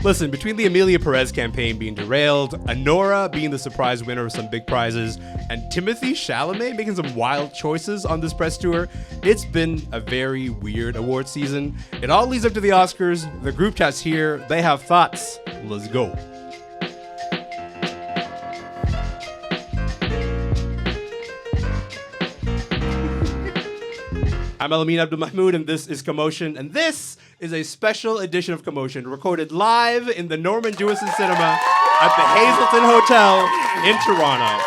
Listen, between the Amelia Perez campaign being derailed, Anora being the surprise winner of some big prizes, and Timothée Chalamet making some wild choices on this press tour, it's been a very weird award season. It all leads up to the Oscars. The group chat's here. They have thoughts. Let's go. I'm Elamin Abdelmahmoud, and this is Commotion, and this is a special edition of Commotion recorded live in the Norman Jewison Cinema at the Hazelton Hotel in Toronto.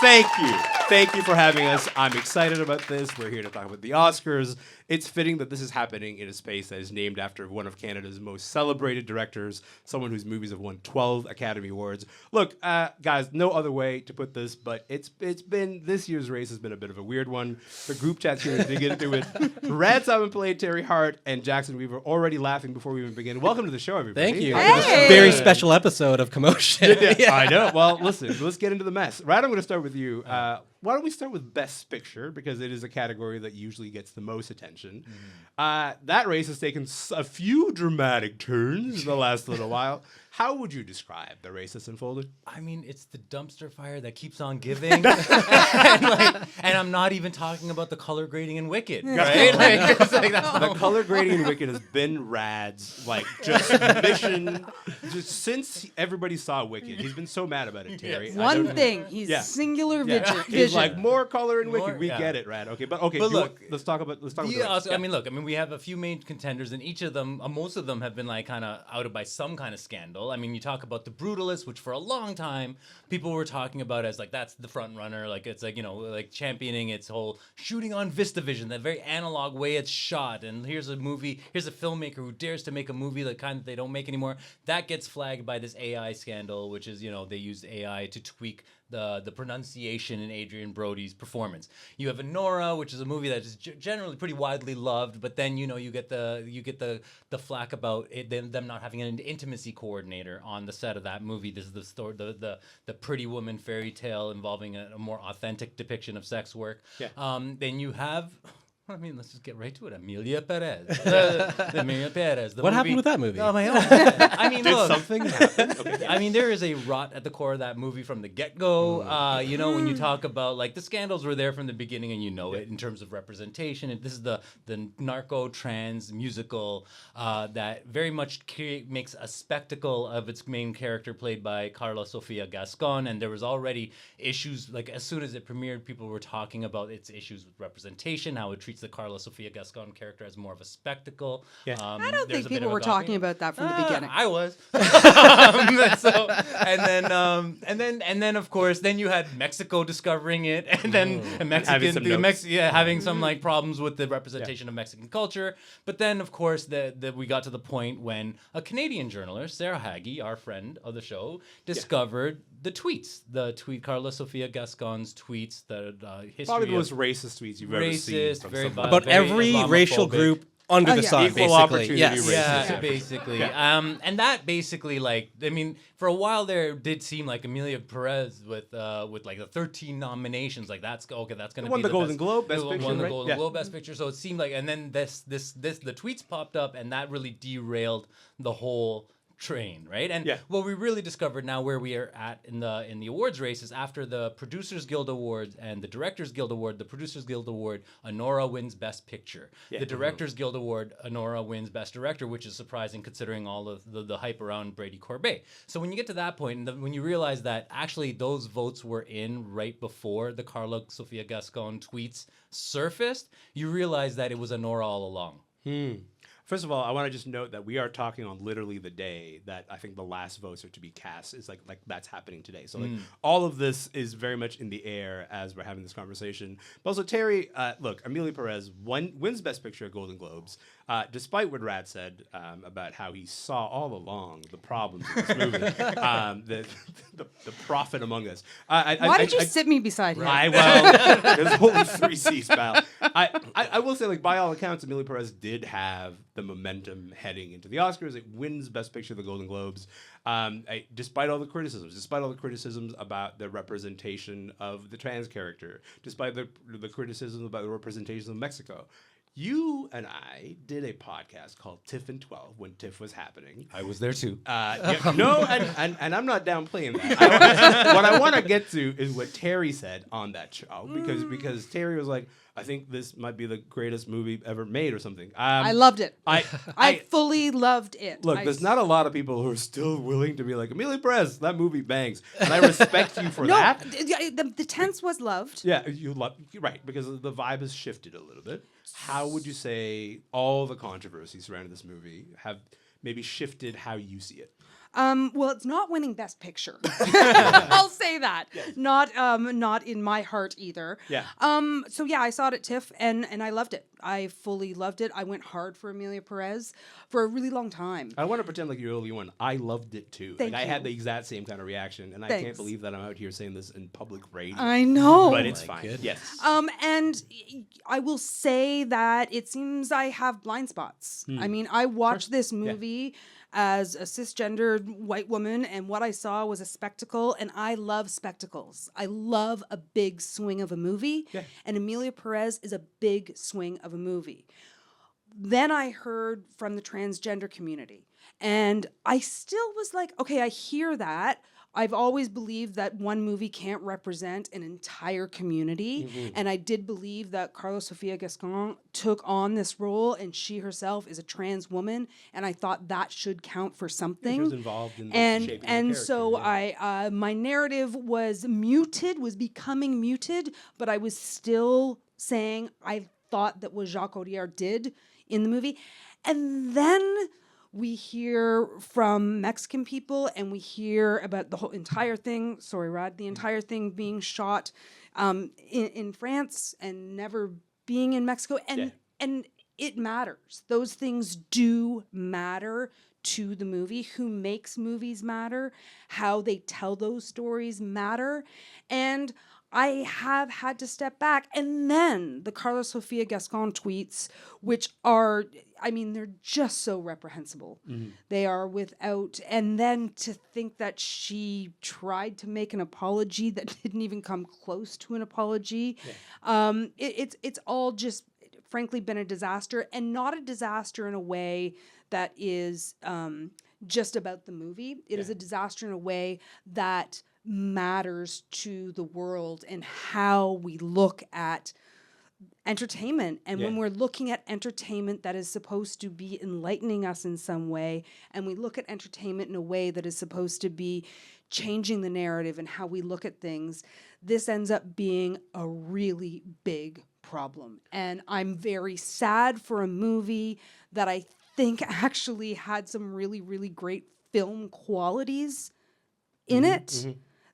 Thank you. Thank you for having us. I'm excited about this. We're here to talk about the Oscars. It's fitting that this is happening in a space that is named after one of Canada's most celebrated directors, someone whose movies have won 12 Academy Awards. Look, guys, no other way to put this, but it's been, this year's race has been a bit of a weird one. The group chat's here to dig into it. Simonpillai, Teri Hart, and Jackson Weaver already laughing before we even begin. Welcome to the show, everybody. Thank you. Hey. Very special episode of Commotion. Yeah. I know. Well, listen, let's get into the mess. Rad, I'm going to start with you. Why don't we start with Best Picture, because it is a category that usually gets the most attention. That race has taken a few dramatic turns in the last little while. How would you describe the race that's unfolded? I mean, it's the dumpster fire that keeps on giving. and I'm not even talking about the color grading in Wicked, right? That's the color grading in Wicked has been Rad's, just mission. Just since everybody saw Wicked, he's been so mad about it, Terry. Yes. One thing, he's singular vision. He's like, more color in Wicked. We get it, Rad. Okay, but look, let's talk about the race. I mean, we have a few main contenders, and each of them, most of them have been kind of outed by some kind of scandal. I mean, you talk about The Brutalist, which for a long time people were talking about as that's the front runner, it's championing its whole shooting on VistaVision, that very analog way it's shot. And here's a filmmaker who dares to make a movie the kind that they don't make anymore. That gets flagged by this AI scandal, which is they used AI to tweak the pronunciation in Adrian Brody's performance. You have Anora, which is a movie that is generally pretty widely loved, but then you get the flack about them not having an intimacy coordinator on the set of that movie. This is the story, the pretty woman fairy tale involving a more authentic depiction of sex work. Yeah. Then you have. I mean, let's just get right to it. Amelia Perez. Amelia Perez. What happened with that movie? Oh, my God. I mean, Did look. something happen? Okay. I mean, there is a rot at the core of that movie from the get-go. When you talk about, the scandals were there from the beginning, and it in terms of representation. And this is the narco-trans musical that very much makes a spectacle of its main character, played by Carla Sofia Gascon. And there was already issues, as soon as it premiered, people were talking about its issues with representation, how it treats the Carla Sofia Gascon character as more of a spectacle. Yeah. I don't think people were talking about that from the beginning. I was. And then of course, then you had Mexico discovering it, and then having some problems with the representation of Mexican culture. But then of course, we got to the point when a Canadian journalist, Sarah Haggie, our friend of the show, discovered the tweets, Carla Sofia Gascon's tweets, the history Probably the most racist tweets you've ever seen. About every racial group under the sun, Equal basically. opportunity Yes. racist. Basically. Yeah. And that basically, for a while there, it did seem like Amelia Perez with the 13 nominations, that's going to be won the Golden Globe Best Picture, won the right? Golden Globe Best Picture. So it seemed and then the tweets popped up, and that really derailed the whole train, right? And what we really discovered now, where we are at in the awards race, is after the Producers Guild Awards and the Directors Guild Award. The Producers Guild Award, Anora wins Best Picture. Yeah. The Directors Guild Award, Anora wins Best Director, which is surprising considering all of the hype around Brady Corbet. So when you get to that point, and when you realize that actually those votes were in right before the Carla Sofia Gascon tweets surfaced, you realize that it was Anora all along. First of all, I want to just note that we are talking on literally the day that I think the last votes are to be cast. It's like that's happening today. So all of this is very much in the air as we're having this conversation. But also, Terry, look, Amelia Perez wins Best Picture at Golden Globes, despite what Rad said about how he saw all along the problems in this movie, the prophet among us. Why did you sit me beside him? There's only 3 seats, pal. I will say, by all accounts, Amelia Perez did have the momentum heading into the Oscars. It wins Best Picture of the Golden Globes, despite all the criticisms about the representation of the trans character, despite the criticism about the representation of Mexico. You and I did a podcast called TIFF in 12 when TIFF was happening. I was there too. No, and I'm not downplaying that. What I want to get to is what Teri said on that show because Teri was like, I think this might be the greatest movie ever made or something. I loved it. I fully loved it. Look, there's not a lot of people who are still willing to be like, Amelia Perez, that movie bangs. And I respect you for that. The tense was loved. Yeah, right, because the vibe has shifted a little bit. How would you say all the controversy surrounding this movie have maybe shifted how you see it? Well, it's not winning Best Picture. I'll say that. Yes. Not in my heart either. Yeah. So yeah, I saw it at TIFF and I loved it. I fully loved it. I went hard for Amelia Perez for a really long time. I want to pretend like you're the only one. I loved it too. Thank you. I had the exact same kind of reaction, and I can't believe that I'm out here saying this in public radio. I know. But it's fine. Goodness. Yes. And I will say that it seems I have blind spots. I mean, I watched this movie as a cisgendered white woman, and what I saw was a spectacle, and I love spectacles. I love a big swing of a movie, and Amelia Perez is a big swing of a movie. Then I heard from the transgender community, and I still was like, okay, I hear that. I've always believed that one movie can't represent an entire community. And I did believe that Carlos Sofia Gascon took on this role, and she herself is a trans woman. And I thought that should count for something. She was involved in shaping the and character, so my narrative was becoming muted, but I was still saying I thought that what Jacques Audiard did in the movie. And then we hear from Mexican people, and we hear about the whole entire thing. Sorry, Rod, the entire thing being shot in France and never being in Mexico, and it matters. Those things do matter to the movie. Who makes movies matter. How they tell those stories matter, and I have had to step back. And then the Carlos Sofia Gascon tweets, which are, I mean, they're just so reprehensible. They are without, and then to think that she tried to make an apology that didn't even come close to an apology. It's all just, frankly, been a disaster, and not a disaster in a way that is just about the movie. It is a disaster in a way that matters to the world and how we look at entertainment. And when we're looking at entertainment that is supposed to be enlightening us in some way, and we look at entertainment in a way that is supposed to be changing the narrative and how we look at things, this ends up being a really big problem. And I'm very sad for a movie that I think actually had some really, really great film qualities in it,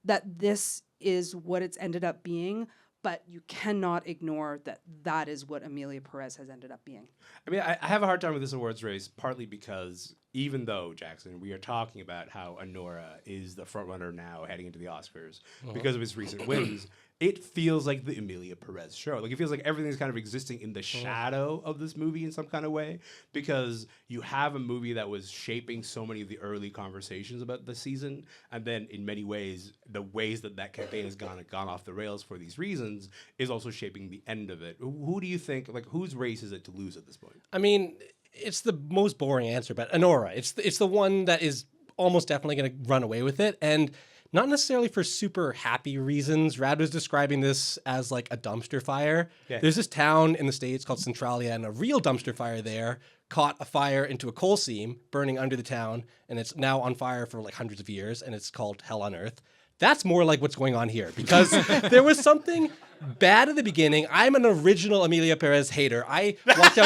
that this is what it's ended up being. But you cannot ignore that that is what Amelia Perez has ended up being. I mean, I have a hard time with this awards race, partly because even though, Jackson, we are talking about how Anora is the frontrunner now heading into the Oscars because of his recent wins, it feels like the Amelia Perez show. Like, it feels like everything's kind of existing in the shadow of this movie in some kind of way, because you have a movie that was shaping so many of the early conversations about the season, and then in many ways, the ways that campaign has gone off the rails for these reasons is also shaping the end of it. Who do you think, like, whose race is it to lose at this point? I mean, it's the most boring answer, but Anora. It's the one that is almost definitely going to run away with it, and not necessarily for super happy reasons. Rad was describing this as like a dumpster fire. There's this town in the States called Centralia, and a real dumpster fire there caught a fire into a coal seam burning under the town, and it's now on fire for like hundreds of years, and it's called Hell on Earth. That's more like what's going on here, because there was something bad at the beginning. I'm an original Amelia Perez hater. I walked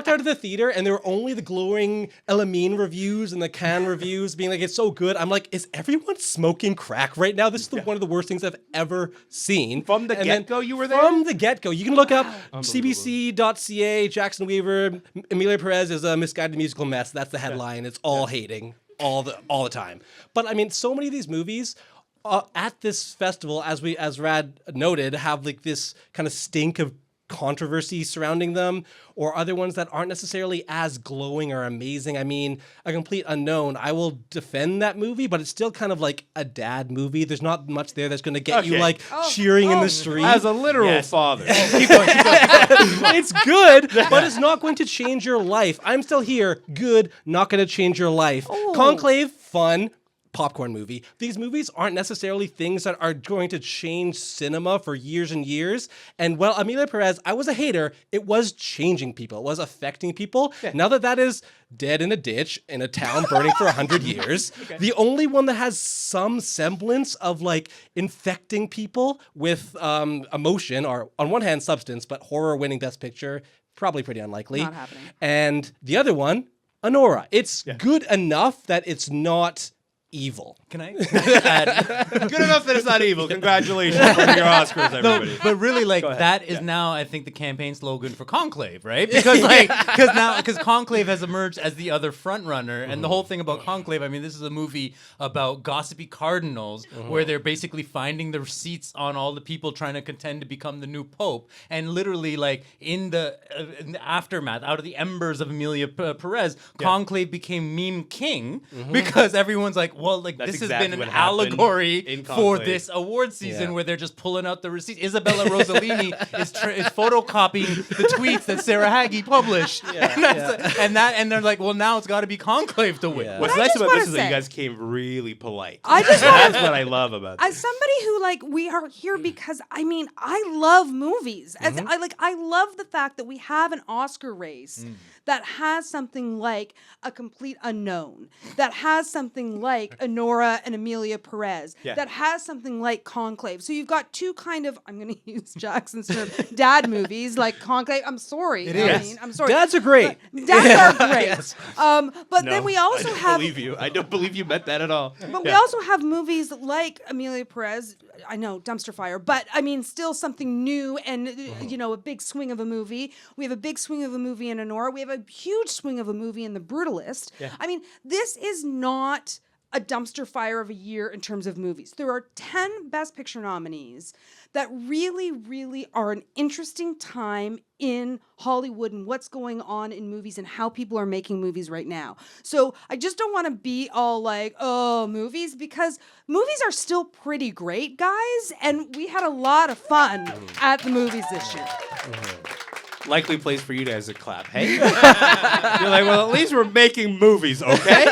out of the theater, and there were only the glowing Elamin reviews and the Cannes reviews being like, it's so good. I'm like, is everyone smoking crack right now? This is one of the worst things I've ever seen. From the get-go, you were there? From the get-go. You can look up cbc.ca, Jackson Weaver, Amelia Perez is a misguided musical mess. That's the headline. It's all hating all the time. But I mean, so many of these movies at this festival, as Rad noted, have like this kind of stink of controversy surrounding them, or other ones that aren't necessarily as glowing or amazing. I mean, A Complete Unknown, I will defend that movie, but it's still kind of like a dad movie. There's not much there that's going to get you Okay. like cheering in the street. As a literal father. It's good, but it's not going to change your life. I'm still here. Good, not going to change your life. Conclave, fun. Popcorn movie. These movies aren't necessarily things that are going to change cinema for years and years. And well, Amelia Perez, I was a hater. It was changing people. It was affecting people. Yeah. Now that is dead in a ditch in a town burning for 100 years, the only one that has some semblance of like infecting people with emotion, or on one hand substance, but horror winning Best Picture, probably pretty unlikely. Not happening. And the other one, Anora. It's good enough that it's not evil. Can I add? Good enough that it's not evil. Congratulations on your Oscars, everybody. But really, like that is now, I think, the campaign slogan for Conclave, right? Because because Conclave has emerged as the other front runner, and the whole thing about Conclave, I mean, this is a movie about gossipy cardinals where they're basically finding the receipts on all the people trying to contend to become the new pope, and literally, like in the aftermath, out of the embers of Amelia Perez, Conclave became meme king because everyone's like, well, like That's this exactly has been what an happened allegory in for Conclave. this award season where they're just pulling out the receipts. Isabella Rossellini is photocopying the tweets that Sarah Hagi published, and they're like, well, now it's got to be Conclave to win. Yeah. What's I nice just about wanna this is that you say- guys came really polite. I just wanna- That's what I love about this. As somebody who like we are here because I mean I love movies. As I love the fact that we have an Oscar race that has something like A Complete Unknown, that has something like Anora and Amelia Perez, that has something like Conclave. So you've got two kind of, I'm going to use Jackson's term, dad movies like Conclave. I'm sorry. I'm sorry. Dads are great. Dads are great. But then we also I don't have believe you. I don't believe you meant that at all. but we also have movies like Amelia Perez. I know, dumpster fire, but I mean, still something new and, a big swing of a movie. We have a big swing of a movie in Anora. We have a huge swing of a movie in The Brutalist. I mean, this is not a dumpster fire of a year in terms of movies. There are 10 Best Picture nominees that really, really are an interesting time in Hollywood and what's going on in movies and how people are making movies right now. So I just don't want to be all like, oh, movies, because movies are still pretty great, guys. And we had a lot of fun at the movies this year. Likely place for you guys to clap. Hey, you're like, well, at least we're making movies, okay?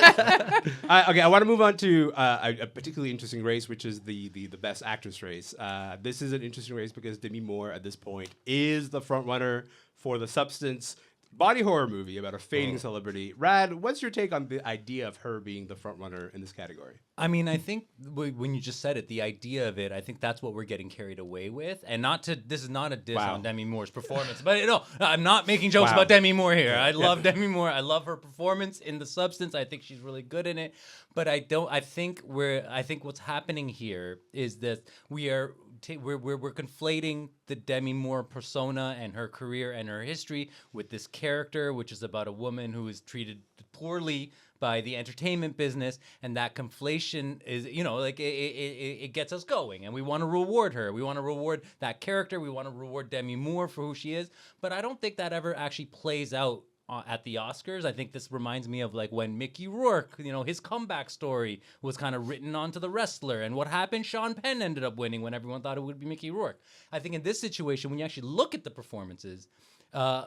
I want to move on to a particularly interesting race, which is the Best Actress race. This is an interesting race because Demi Moore at this point is the front runner for the Substance body horror movie about a fading celebrity. Rad, what's your take on the idea of her being the front runner in this category? I mean, I think when you just said it, the idea of it, I think that's what we're getting carried away with. And this is not a diss on Demi Moore's performance, but I'm not making jokes about Demi Moore here. I love Demi Moore. I love her performance in The Substance. I think she's really good in it. But I think what's happening here is that we're conflating the Demi Moore persona and her career and her history with this character, which is about a woman who is treated poorly by the entertainment business, and that conflation is, it gets us going, and we want to reward her. We want to reward that character. We want to reward Demi Moore for who she is. But I don't think that ever actually plays out at the Oscars. I think this reminds me of like when Mickey Rourke, his comeback story was kind of written onto the wrestler, and what happened? Sean Penn ended up winning when everyone thought it would be Mickey Rourke. I think in this situation, when you actually look at the performances,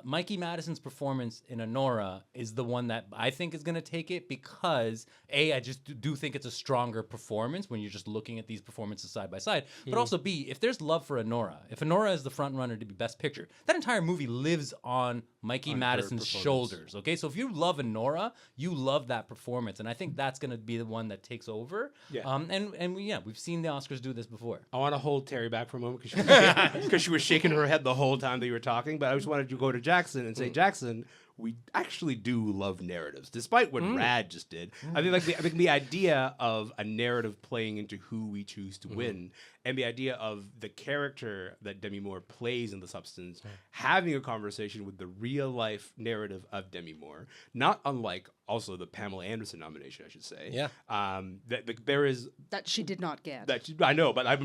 Mikey Madison's performance in Anora is the one that I think is going to take it because, A, I just do think it's a stronger performance when you're just looking at these performances side by side. But also, B, if there's love for Anora, if Anora is the front runner to be Best Picture, that entire movie lives on Mikey Madison's shoulders, okay? So if you love Anora, you love that performance, and I think that's going to be the one that takes over. We've seen the Oscars do this before. I want to hold Terry back for a moment because she was shaking her head the whole time that you were talking, but I just wanted to go to Jackson and say, Jackson, we actually do love narratives, despite what Rad just did. I think the idea of a narrative playing into who we choose to win, and the idea of the character that Demi Moore plays in The Substance having a conversation with the real life narrative of Demi Moore, not unlike also the Pamela Anderson nomination, I should say. Yeah. There is That she did not get. I know, but I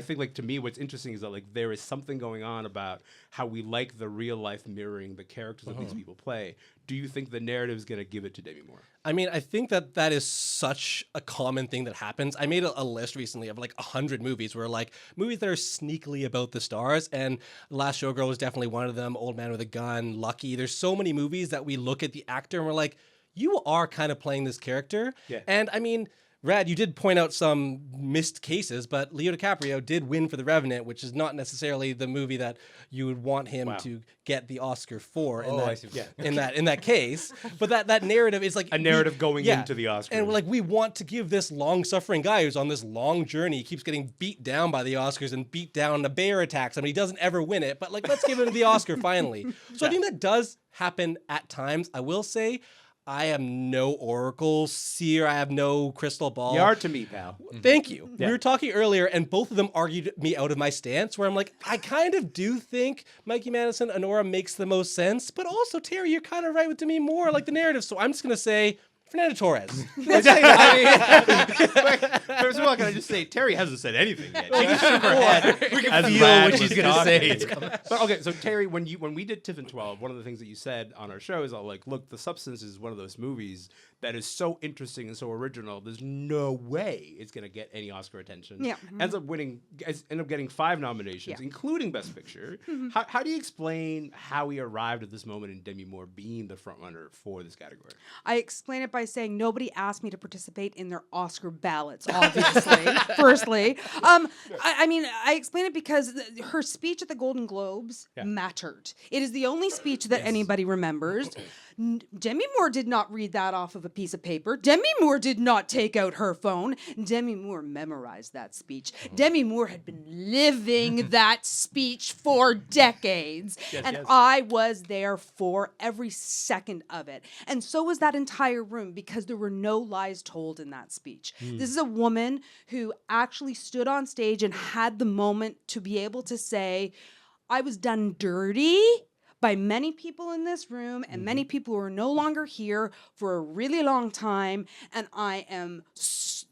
think like to me, what's interesting is that like there is something going on about how we like the real life mirroring the characters that these people play. Do you think the narrative is going to give it to Demi Moore? I mean, I think that is such a common thing that happens. I made a list recently of like 100 movies where like movies that are sneakily about the stars, and The Last Showgirl was definitely one of them. Old Man with a Gun, Lucky. There's so many movies that we look at the actor and we're like, you are kind of playing this character. Yeah. And I mean, Rad, you did point out some missed cases, but Leo DiCaprio did win for The Revenant, which is not necessarily the movie that you would want him to get the Oscar for in that case. But that narrative is like a narrative going into the Oscars. And we're like, we want to give this long-suffering guy who's on this long journey, he keeps getting beat down by the Oscars and beat down, a bear attacks him, and he doesn't ever win it, but like, let's give him the Oscar finally. So I think that does happen at times. I will say, I am no oracle seer. I have no crystal ball. You are to me, pal. Thank you. Yeah. We were talking earlier, and both of them argued me out of my stance, where I'm like, I kind of do think Mikey Madison, Anora makes the most sense, but also, Terry, you're kind of right with Demi Moore, like the narrative. So I'm just going to say Fernando Torres. Let's say that. First of all, can I just say, Terry hasn't said anything yet. She just shook her head. We can feel what she's going to say. But okay, so Terry, when we did TIFF in 12, one of the things that you said on our show is, like, look, The Substance is one of those movies that is so interesting and so original. There's no way it's going to get any Oscar attention. Yeah. Ends up getting 5 nominations, including Best Picture. How do you explain how we arrived at this moment in Demi Moore being the frontrunner for this category? I explain it by saying nobody asked me to participate in their Oscar ballots, obviously, firstly. I mean, I explain it because her speech at the Golden Globes mattered. It is the only speech that anybody remembers. Demi Moore did not read that off of a piece of paper. Demi Moore did not take out her phone. Demi Moore memorized that speech. Demi Moore had been living that speech for decades. I was there for every second of it. And so was that entire room, because there were no lies told in that speech. This is a woman who actually stood on stage and had the moment to be able to say, I was done dirty by many people in this room and many people who are no longer here for a really long time, and I am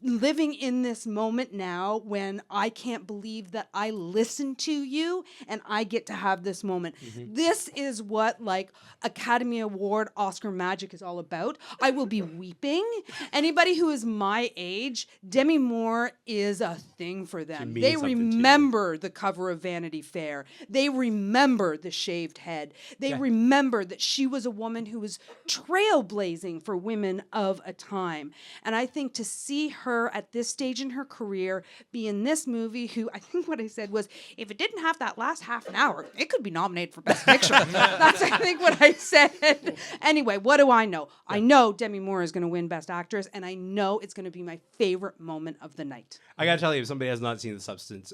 living in this moment now when I can't believe that I listened to you and I get to have this moment. This is what like Academy Award Oscar magic is all about. I will be weeping. Anybody who is my age, Demi Moore is a thing for them. They remember the cover of Vanity Fair. They remember the shaved head. They remember that she was a woman who was trailblazing for women of a time. And I think to see her at this stage in her career be in this movie, who I think what I said was, if it didn't have that last half an hour, it could be nominated for Best Picture. That's, I think, what I said. Anyway, what do I know? I know Demi Moore is going to win Best Actress, and I know it's going to be my favorite moment of the night. I gotta tell you, if somebody has not seen The Substance,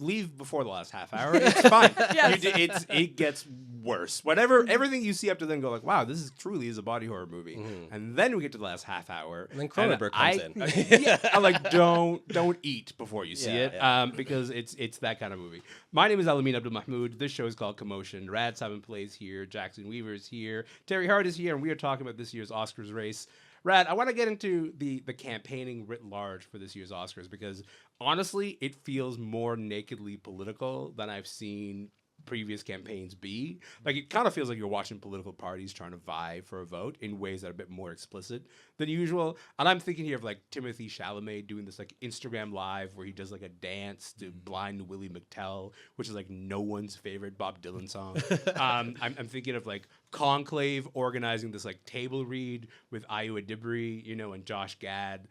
leave before the last half hour. It's fine. It gets worse. Everything you see up to then, go like, wow, this is truly is a body horror movie. And then we get to the last half hour, and then Cronenberg comes in. I'm like, don't eat before you see it, because it's that kind of movie. My name is Elamin Abdelmahmoud. This show is called Commotion. Rad Simonpillai is here. Jackson Weaver is here. Teri Hart is here, and we are talking about this year's Oscars race. Rad, I want to get into the campaigning writ large for this year's Oscars, because honestly, it feels more nakedly political than I've seen previous campaigns be. Like, it kind of feels like you're watching political parties trying to vie for a vote in ways that are a bit more explicit than usual. And I'm thinking here of like Timothée Chalamet doing this like Instagram live where he does like a dance to Blind Willie McTell, which is like no one's favorite Bob Dylan song. I'm thinking of like Conclave organizing this like table read with Ayo Edebiri, and Josh Gad.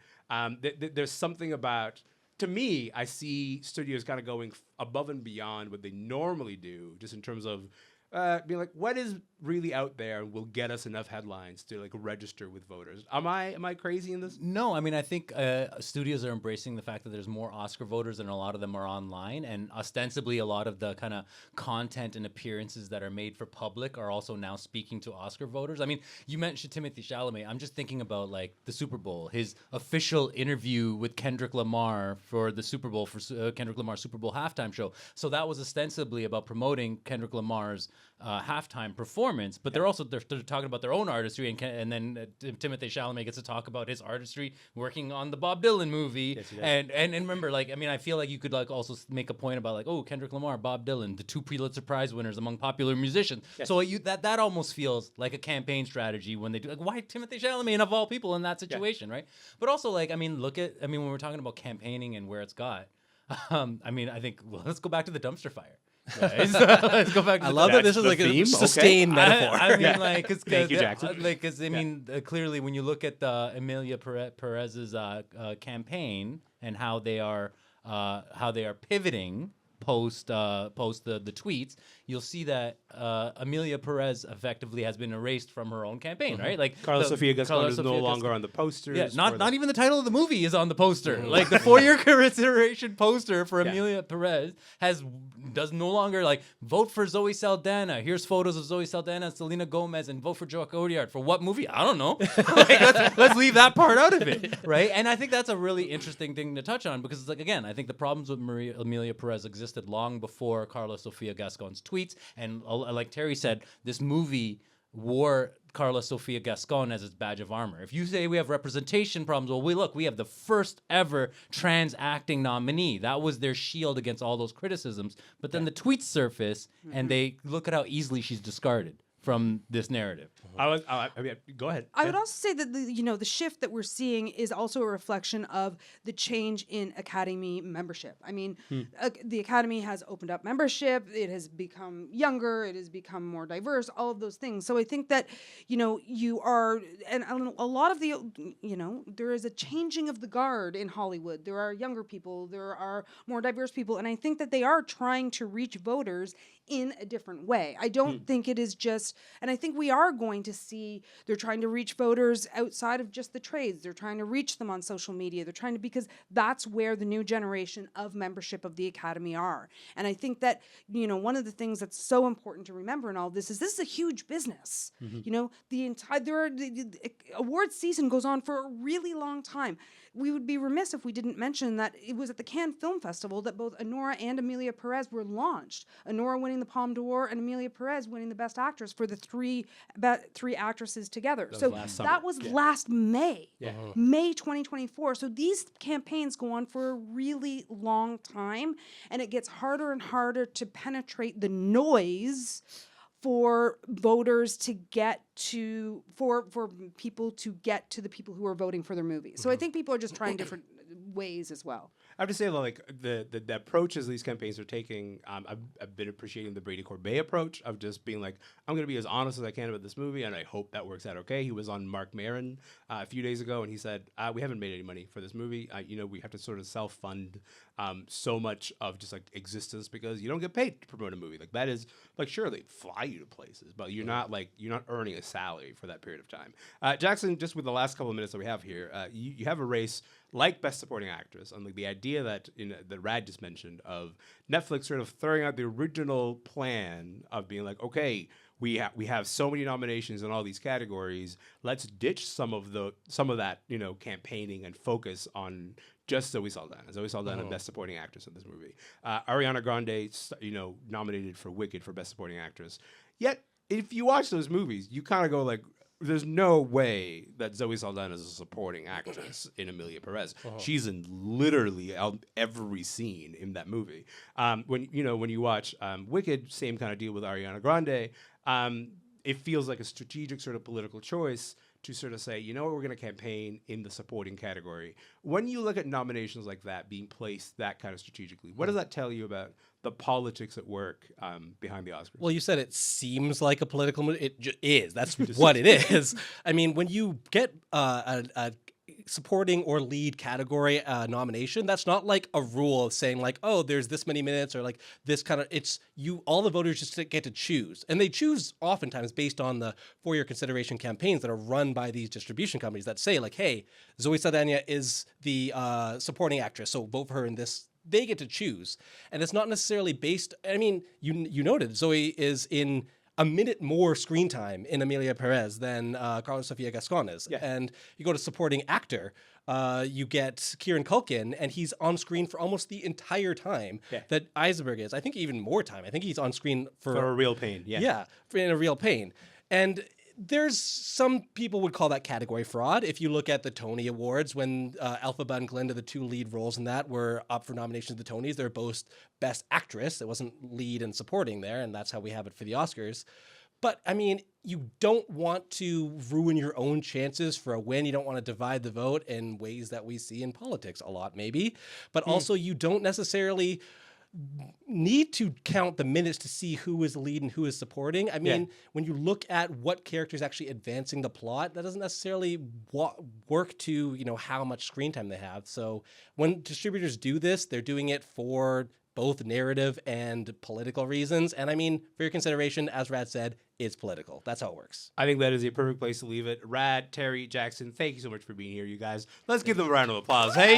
There's something about, to me, I see studios kind of going above and beyond what they normally do, just in terms of being like, what is really out there and will get us enough headlines to like register with voters? Am I crazy in this? No, I mean, I think studios are embracing the fact that there's more Oscar voters and a lot of them are online. And ostensibly, a lot of the kind of content and appearances that are made for public are also now speaking to Oscar voters. I mean, you mentioned Timothée Chalamet. I'm just thinking about like the Super Bowl, his official interview with Kendrick Lamar for the Super Bowl, for Kendrick Lamar's Super Bowl halftime show. So that was ostensibly about promoting Kendrick Lamar's halftime performance, but they're talking about their own artistry, and then Timothée Chalamet gets to talk about his artistry working on the Bob Dylan movie. Yes, he does. and remember, like, I mean, I feel like you could like also make a point about like, oh, Kendrick Lamar, Bob Dylan, the two Pulitzer Prize winners among popular musicians. Yes. So that almost feels like a campaign strategy when they do like, why Timothée Chalamet and of all people in that situation, right? But also like, I mean, when we're talking about campaigning and where it's got, I mean, I think let's go back to the dumpster fire. Guys. Let's go back to I love that this is like theme. a sustained metaphor. I mean, like, cause, Thank you, Jackson. Like, because I mean, clearly, when you look at Amelia Perez's campaign and how they are pivoting post the tweets, you'll see that Amelia Perez effectively has been erased from her own campaign, right? Like Carla Sofia Gascon is no Sofia longer on the posters. Yeah, not even the title of the movie is on the poster. Like the for-your consideration poster for Amelia Perez does no longer like vote for Zoe Saldana. Here's photos of Zoe Saldana and Selena Gomez, and vote for Joe Odiart for what movie? I don't know. Like, let's leave that part out of it, right? And I think that's a really interesting thing to touch on because, like, again, I think the problems with Amelia Perez existed long before Carla Sofia Gascon's tweets, and like Terry said, this movie wore Carla Sofia Gascon as its badge of armor. If you say we have representation problems, well, we have the first ever trans acting nominee. That was their shield against all those criticisms. But then the tweets surface, and they look at how easily she's discarded from this narrative. I mean, go ahead. I would also say that the shift that we're seeing is also a reflection of the change in Academy membership. I mean, the Academy has opened up membership. It has become younger. It has become more diverse. All of those things. So I think that you are, and a lot of the there is a changing of the guard in Hollywood. There are younger people. There are more diverse people, and I think that they are trying to reach voters in a different way. I don't think it is just, and I think we are going to see they're trying to reach voters outside of just the trades. They're trying to reach them on social media. They're trying to, because that's where the new generation of membership of the Academy are. And I think that, one of the things that's so important to remember in all this is a huge business. The awards season goes on for a really long time. We would be remiss if we didn't mention that it was at the Cannes Film Festival that both Anora and Amelia Perez were launched. Anora winning the Palme d'Or and Amelia Perez winning the Best Actress for the three actresses together. That was last May, May 2024. So these campaigns go on for a really long time, and it gets harder and harder to penetrate the noise for voters to get to, for people to get to the people who are voting for their movies. So I think people are just trying different ways as well. I have to say, like, the approaches these campaigns are taking, I've been appreciating the Brady Corbet approach of just being like, I'm going to be as honest as I can about this movie, and I hope that works out okay. He was on Mark Maron a few days ago, and he said, we haven't made any money for this movie. We have to sort of self-fund so much of just, like, existence because you don't get paid to promote a movie. Like, that is, like, sure, they fly you to places, but you're not earning a salary for that period of time. Jackson, just with the last couple of minutes that we have here, you have a race like Best Supporting Actress, and like the idea that that Rad just mentioned of Netflix sort of throwing out the original plan of being like, okay, we have so many nominations in all these categories. Let's ditch some of that campaigning and focus on just Zoe Saldana. Zoe Saldana, Best Supporting Actress in this movie. Ariana Grande, nominated for Wicked for Best Supporting Actress. Yet, if you watch those movies, you kind of go like, there's no way that Zoe Saldana is a supporting actress in Amelia Perez. She's in literally every scene in that movie. When you watch Wicked, same kind of deal with Ariana Grande. It feels like a strategic sort of political choice to sort of say, we're going to campaign in the supporting category. When you look at nominations like that being placed that kind of strategically, what does that tell you about the politics at work behind the Oscars? Well, you said it seems like a political move. It is. That's what it is. I mean, when you get a supporting or lead category nomination, that's not like a rule of saying like, oh, there's this many minutes or like this kind of, it's you, all the voters just get to choose. And they choose oftentimes based on the for-year consideration campaigns that are run by these distribution companies that say like, hey, Zoe Saldana is the supporting actress, so vote for her in this. They get to choose. And it's not necessarily based, I mean, you noted Zoe is in a minute more screen time in Amelia Perez than Carlos Sofia Gascon is. Yeah. And you go to supporting actor, you get Kieran Culkin, and he's on screen for almost the entire time that Eisenberg is. I think even more time. I think he's on screen for a real pain. Yeah. Yeah, in a real pain. And there's some people would call that category fraud. If you look at the Tony Awards, when Elphaba and Glinda, the two lead roles in that, were up for nominations at the Tonys, they're both Best Actress. It wasn't lead and supporting there, and that's how we have it for the Oscars. But, I mean, you don't want to ruin your own chances for a win. You don't want to divide the vote in ways that we see in politics a lot, maybe. But also, you don't necessarily need to count the minutes to see who is lead and who is supporting. I mean, when you look at what character is actually advancing the plot, that doesn't necessarily work to, you know, how much screen time they have. So when distributors do this, they're doing it for both narrative and political reasons. And I mean, for your consideration, as Rad said, it's political. That's how it works. I think that is a perfect place to leave it. Rad, Terry, Jackson, thank you so much for being here, you guys. Let's give them a round of applause, hey?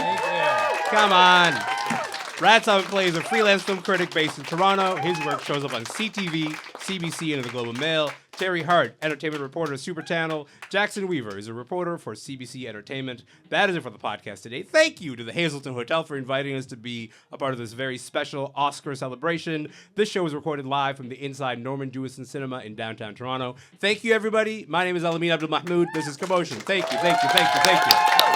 Come on. Rad Simonpillai is a freelance film critic based in Toronto. His work shows up on CTV, CBC, and the Globe and Mail. Teri Hart, entertainment reporter at Super Channel. Jackson Weaver is a reporter for CBC Entertainment. That is it for the podcast today. Thank you to the Hazelton Hotel for inviting us to be a part of this very special Oscar celebration. This show was recorded live from the inside Norman Jewison Cinema in downtown Toronto. Thank you, everybody. My name is Elamin Abdelmahmoud. This is Commotion. Thank you, thank you, thank you, thank you.